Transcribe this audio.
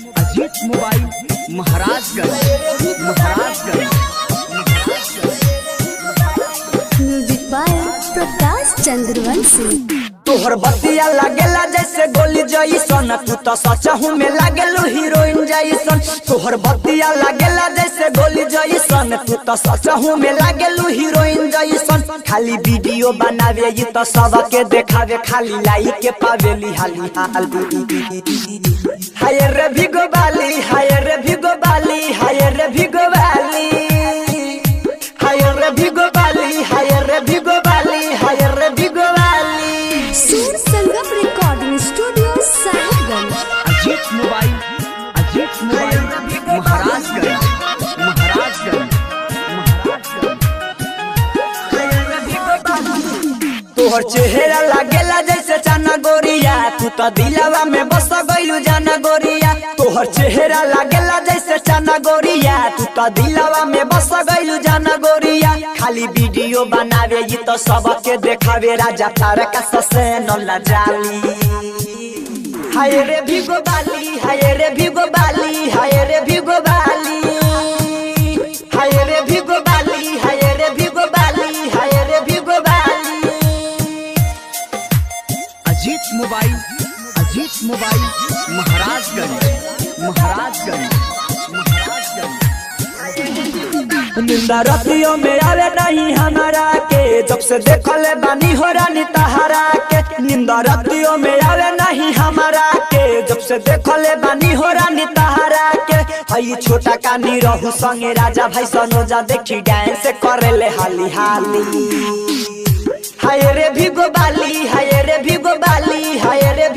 Ajit mobile Maharajganj music by Prakash Chandravanshi. तोहर बतिया लागेला जैसे गोली जैसन, तू तो सचहू में लागेलू हीरोइन जैसन। तोहर बतिया लागेला जैसे गोली जैसन, तू तो सचहू में लागेलू हीरोइन जैसन। खाली वीडियो बनावे ये तो सबके देखावे, खाली लाइक के पावेली हाली हाली। हाय रे भिगो बाली, हाय रे भिगो बाली, हाय रे भिगो बाली, हाय रे भिगो बाली, हाय रे भिगो बाली, हाय रे भिगो बाली। Sur Sangam recording studio Sahibganj. Ajit mobile Maharajganj. तोहर चेहरा लागेला जैसे चाना गोरिया, तू तो दिलवा में बस गइलू जाना गोरिया। तोहर चेहरा लागेला जैसे चाना गोरिया, तू तो दिलवा में बस गइलू जाना गोरिया। खाली वीडियो बनावे ये तो सबके देखावे, राजा तारका ससे नल्ला जाली। हाय रे भिगो बाली, हाय रे भिगो बाली, हाय रे भिगो बाली, हाय रे भिगो बाली, हाय रे भिगो बाली, हाय रे भिगो बाली। अजीत मोबाइल महाराजगंज। निंदा रातियों में आवे नहीं हमारा के, जब से देखले बानी हो रानी तहारा के। निंदा रातियों में आवे नहीं हमारा के, जब से देखले बानी हो रानी तहारा के। हई छोटा कानी रहू संगे राजा भाई सनोजा, देखी डांस करेले हाली हाली। हाय रे भिगो बाली, हाय रे भिगो बाली, हाय रे